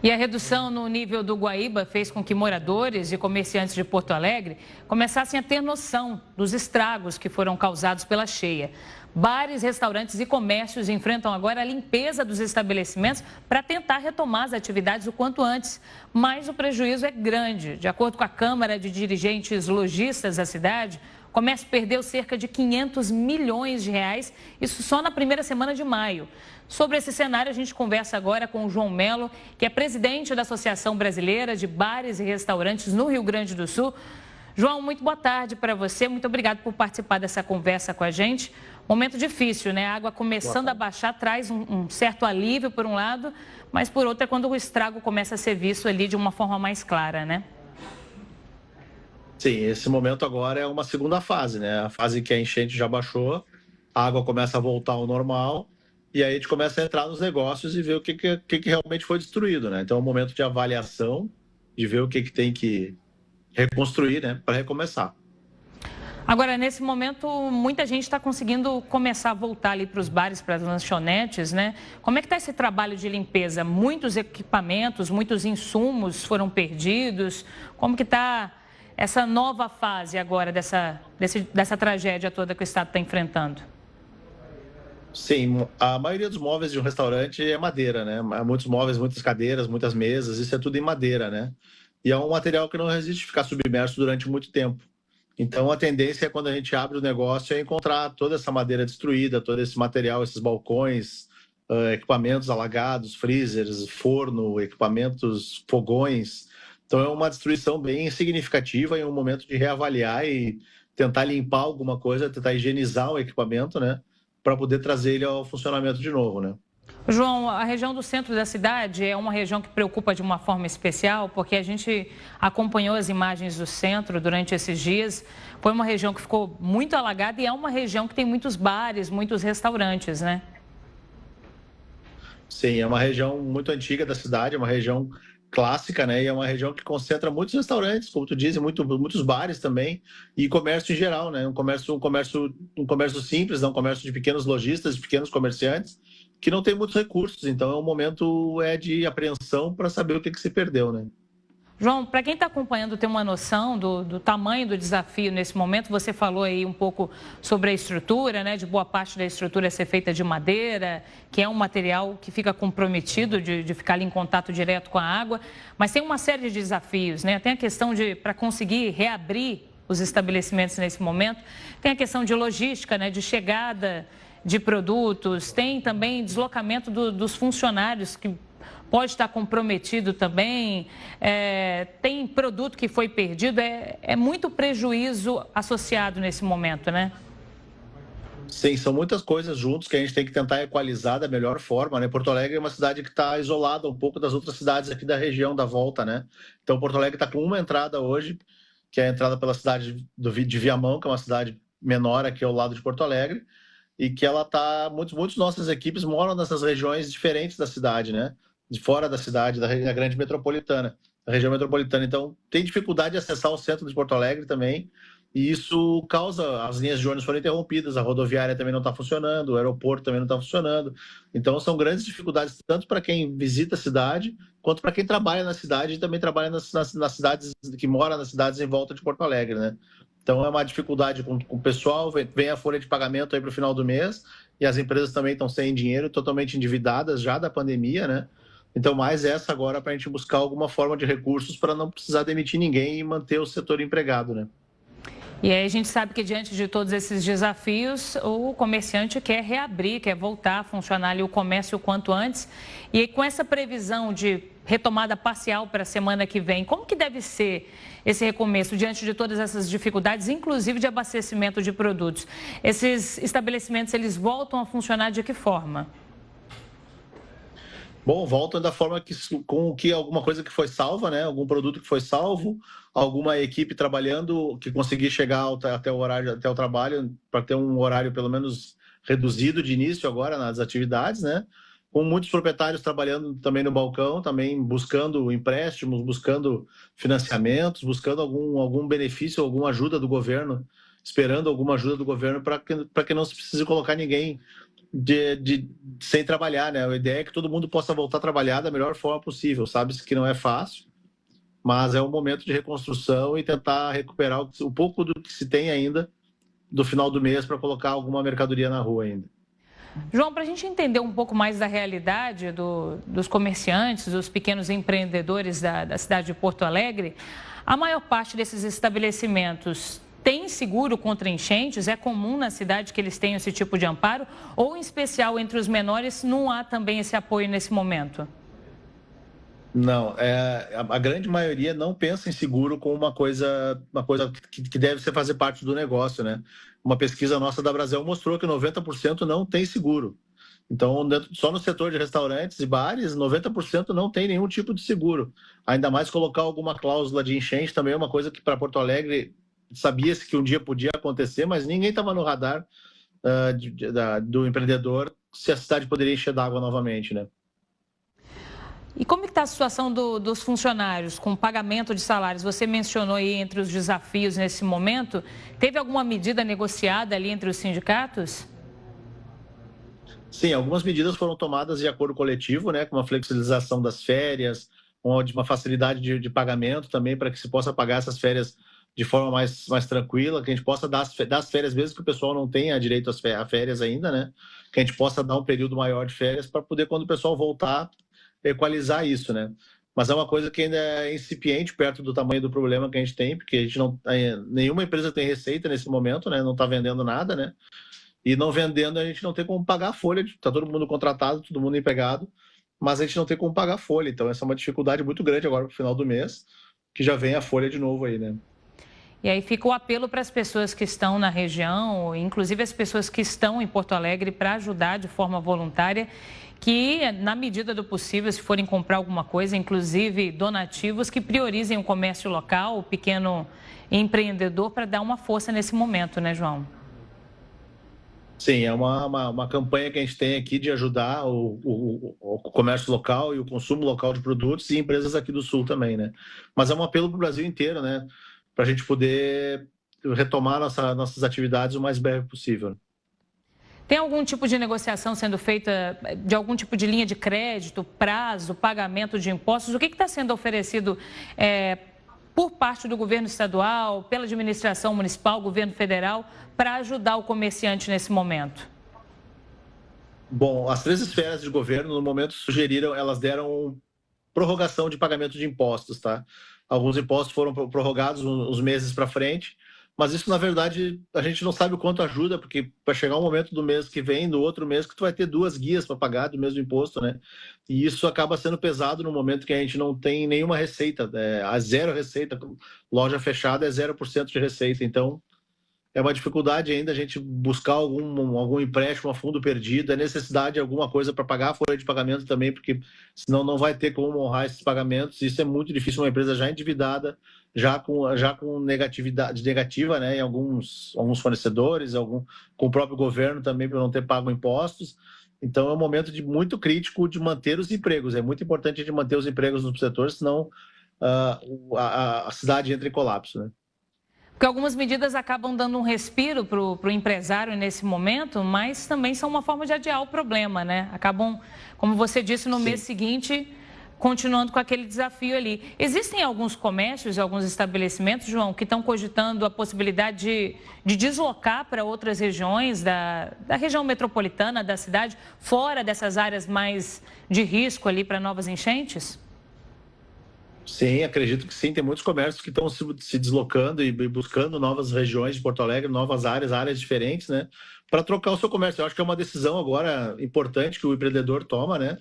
E a redução no nível do Guaíba fez com que moradores e comerciantes de Porto Alegre começassem a ter noção dos estragos que foram causados pela cheia. Bares, restaurantes e comércios enfrentam agora a limpeza dos estabelecimentos para tentar retomar as atividades o quanto antes. Mas o prejuízo é grande. De acordo com a Câmara de Dirigentes Lojistas da cidade, o comércio perdeu cerca de 500 milhões de reais, isso só na primeira semana de maio. Sobre esse cenário, a gente conversa agora com o João Melo, que é presidente da Associação Brasileira de Bares e Restaurantes no Rio Grande do Sul. João, muito boa tarde para você, muito obrigado por participar dessa conversa com a gente. Momento difícil, né? A água começando a baixar traz um certo alívio por um lado, mas por outro é quando o estrago começa a ser visto ali de uma forma mais clara, né? Sim, esse momento agora é uma segunda fase, né? A fase que a enchente já baixou, a água começa a voltar ao normal e aí a gente começa a entrar nos negócios e ver o que realmente foi destruído, né? Então é um momento de avaliação, de ver o que tem que reconstruir, né? Para recomeçar. Agora, nesse momento, muita gente está conseguindo começar a voltar ali para os bares, para as lanchonetes, né? Como é que está esse trabalho de limpeza? Muitos equipamentos, muitos insumos foram perdidos. Como que está essa nova fase agora dessa tragédia toda que o Estado está enfrentando? Sim, a maioria dos móveis de um restaurante é madeira, né? Há muitos móveis, muitas cadeiras, muitas mesas, isso é tudo em madeira, né? E é um material que não resiste ficar submerso durante muito tempo. Então, a tendência é quando a gente abre o negócio é encontrar toda essa madeira destruída, todo esse material, esses balcões, equipamentos alagados, freezers, forno, equipamentos, fogões. Então, é uma destruição bem significativa em um momento de reavaliar e tentar limpar alguma coisa, tentar higienizar o equipamento, né? Para poder trazer ele ao funcionamento de novo, né? João, a região do centro da cidade é uma região que preocupa de uma forma especial, porque a gente acompanhou as imagens do centro durante esses dias. Foi uma região que ficou muito alagada e é uma região que tem muitos bares, muitos restaurantes, né? Sim, é uma região muito antiga da cidade, é uma região clássica, né? E é uma região que concentra muitos restaurantes, como tu diz, e muitos bares também, e comércio em geral, né? Um comércio simples, né? Um comércio de pequenos lojistas, de pequenos comerciantes, que não tem muitos recursos. Então, é um momento de apreensão para saber o que se perdeu, né? João, para quem está acompanhando ter uma noção do tamanho do desafio nesse momento, você falou aí um pouco sobre a estrutura, né? De boa parte da estrutura ser feita de madeira, que é um material que fica comprometido de ficar ali em contato direto com a água, mas tem uma série de desafios, né? Tem a questão para conseguir reabrir os estabelecimentos nesse momento, tem a questão de logística, né? De chegada de produtos, tem também deslocamento dos funcionários que pode estar comprometido também, tem produto que foi perdido, é muito prejuízo associado nesse momento, né? Sim, são muitas coisas juntos que a gente tem que tentar equalizar da melhor forma, né? Porto Alegre é uma cidade que está isolada um pouco das outras cidades aqui da região da volta, né? Então, Porto Alegre está com uma entrada hoje, que é a entrada pela cidade de Viamão, que é uma cidade menor aqui ao lado de Porto Alegre, e que ela está... Muitas nossas equipes moram nessas regiões diferentes da cidade, né? De fora da cidade, da grande metropolitana, da região metropolitana. Então, tem dificuldade de acessar o centro de Porto Alegre também, e isso causa... As linhas de ônibus foram interrompidas, a rodoviária também não está funcionando, o aeroporto também não está funcionando. Então, são grandes dificuldades, tanto para quem visita a cidade, quanto para quem trabalha na cidade e também trabalha nas cidades, que mora nas cidades em volta de Porto Alegre, né? Então, é uma dificuldade com o pessoal, vem a folha de pagamento aí para o final do mês, e as empresas também estão sem dinheiro, totalmente endividadas já da pandemia, né? Então, mais essa agora para a gente buscar alguma forma de recursos para não precisar demitir ninguém e manter o setor empregado, né? E aí a gente sabe que diante de todos esses desafios, o comerciante quer reabrir, quer voltar a funcionar ali o comércio o quanto antes. E aí, com essa previsão de retomada parcial para a semana que vem, como que deve ser esse recomeço diante de todas essas dificuldades, inclusive de abastecimento de produtos? Esses estabelecimentos, eles voltam a funcionar de que forma? Bom, voltam da forma que alguma coisa que foi salva, né? Algum produto que foi salvo, alguma equipe trabalhando que conseguir chegar até o horário, até o trabalho, para ter um horário pelo menos reduzido de início agora nas atividades, né? Com muitos proprietários trabalhando também no balcão, também buscando empréstimos, buscando financiamentos, buscando algum benefício, alguma ajuda do governo, esperando alguma ajuda do governo para que não se precise colocar ninguém sem trabalhar, né? A ideia é que todo mundo possa voltar a trabalhar da melhor forma possível. Sabe-se que não é fácil, mas é um momento de reconstrução e tentar recuperar o pouco do que se tem ainda do final do mês para colocar alguma mercadoria na rua ainda. João, para a gente entender um pouco mais da realidade dos comerciantes, dos pequenos empreendedores da cidade de Porto Alegre, a maior parte desses estabelecimentos tem seguro contra enchentes? É comum na cidade que eles tenham esse tipo de amparo? Ou, em especial, entre os menores, não há também esse apoio nesse momento? Não, a grande maioria não pensa em seguro como uma coisa que deve ser fazer parte do negócio, né? Uma pesquisa nossa da Brasel mostrou que 90% não tem seguro. Então, só no setor de restaurantes e bares, 90% não tem nenhum tipo de seguro. Ainda mais colocar alguma cláusula de enchente também é uma coisa que para Porto Alegre sabia-se que um dia podia acontecer, mas ninguém estava no radar do empreendedor se a cidade poderia encher d'água novamente, né? E como está a situação dos funcionários com pagamento de salários? Você mencionou aí entre os desafios nesse momento. Teve alguma medida negociada ali entre os sindicatos? Sim, algumas medidas foram tomadas de acordo coletivo, né, com uma flexibilização das férias, uma facilidade de pagamento também para que se possa pagar essas férias de forma mais tranquila, que a gente possa dar as férias, mesmo que o pessoal não tenha direito a férias ainda, né? Que a gente possa dar um período maior de férias para poder, quando o pessoal voltar, equalizar isso, né? Mas é uma coisa que ainda é incipiente perto do tamanho do problema que a gente tem, porque a gente não, nenhuma empresa tem receita nesse momento, né? Não está vendendo nada, né? E não vendendo, a gente não tem como pagar a folha. Está todo mundo contratado, todo mundo empregado, mas a gente não tem como pagar a folha. Então, essa é uma dificuldade muito grande agora para o final do mês, que já vem a folha de novo aí, né? E aí fica o apelo para as pessoas que estão na região, inclusive as pessoas que estão em Porto Alegre, para ajudar de forma voluntária, que, na medida do possível, se forem comprar alguma coisa, inclusive donativos, que priorizem o comércio local, o pequeno empreendedor, para dar uma força nesse momento, né, João? Sim, é uma campanha que a gente tem aqui de ajudar o comércio local e o consumo local de produtos e empresas aqui do Sul também, né? Mas é um apelo para o Brasil inteiro, né? Para a gente poder retomar nossas atividades o mais breve possível. Tem algum tipo de negociação sendo feita, de algum tipo de linha de crédito, prazo, pagamento de impostos? O que está sendo oferecido por parte do governo estadual, pela administração municipal, governo federal, para ajudar o comerciante nesse momento? Bom, as 3 esferas de governo, no momento, elas deram prorrogação de pagamento de impostos, tá? Alguns impostos foram prorrogados uns meses para frente, mas isso, na verdade, a gente não sabe o quanto ajuda, porque vai chegar um momento do mês que vem, do outro mês, que tu vai ter 2 guias para pagar do mesmo imposto, né? E isso acaba sendo pesado no momento que a gente não tem nenhuma receita, a zero receita, loja fechada é 0% de receita, então é uma dificuldade ainda a gente buscar algum empréstimo a fundo perdido, é necessidade de alguma coisa para pagar a folha de pagamento também, porque senão não vai ter como honrar esses pagamentos. Isso é muito difícil, uma empresa já endividada, já com negatividade negativa, né, em alguns fornecedores, com o próprio governo também por não ter pago impostos. Então é um momento muito crítico de manter os empregos. É muito importante a gente manter os empregos no setor, senão a cidade entra em colapso, né? Porque algumas medidas acabam dando um respiro para o empresário nesse momento, mas também são uma forma de adiar o problema, né? Acabam, como você disse, no mês seguinte, continuando com aquele desafio ali. Existem alguns comércios, alguns estabelecimentos, João, que estão cogitando a possibilidade de deslocar para outras regiões da região metropolitana da cidade, fora dessas áreas mais de risco ali para novas enchentes? Sim, acredito que sim. Tem muitos comércios que estão se deslocando e buscando novas regiões de Porto Alegre, novas áreas diferentes, né? Para trocar o seu comércio. Eu acho que é uma decisão agora importante que o empreendedor toma, né?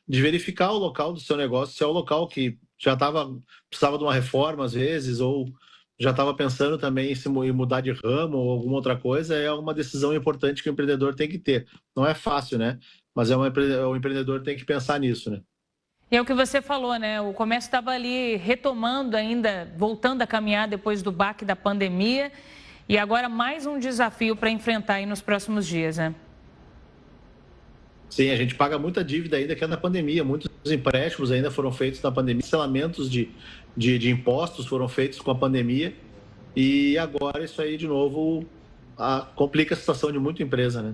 De verificar o local do seu negócio, se é o local que precisava de uma reforma às vezes, ou já estava pensando também em mudar de ramo ou alguma outra coisa, é uma decisão importante que o empreendedor tem que ter. Não é fácil, né? Mas o empreendedor tem que pensar nisso, né? E é o que você falou, né? O comércio estava ali retomando ainda, voltando a caminhar depois do baque da pandemia. E agora mais um desafio para enfrentar aí nos próximos dias, né? Sim, a gente paga muita dívida ainda que é da pandemia. Muitos empréstimos ainda foram feitos na pandemia. Cancelamentos de impostos foram feitos com a pandemia. E agora isso aí, de novo, complica a situação de muita empresa, né?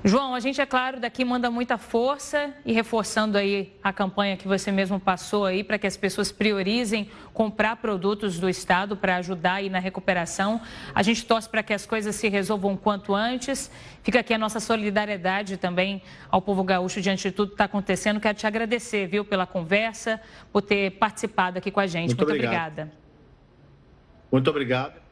João, a gente, é claro, daqui manda muita força e reforçando aí a campanha que você mesmo passou aí para que as pessoas priorizem comprar produtos do Estado para ajudar aí na recuperação. A gente torce para que as coisas se resolvam o quanto antes. Fica aqui a nossa solidariedade também ao povo gaúcho diante de tudo que está acontecendo. Quero te agradecer, viu, pela conversa, por ter participado aqui com a gente. Muito obrigada. Muito obrigado.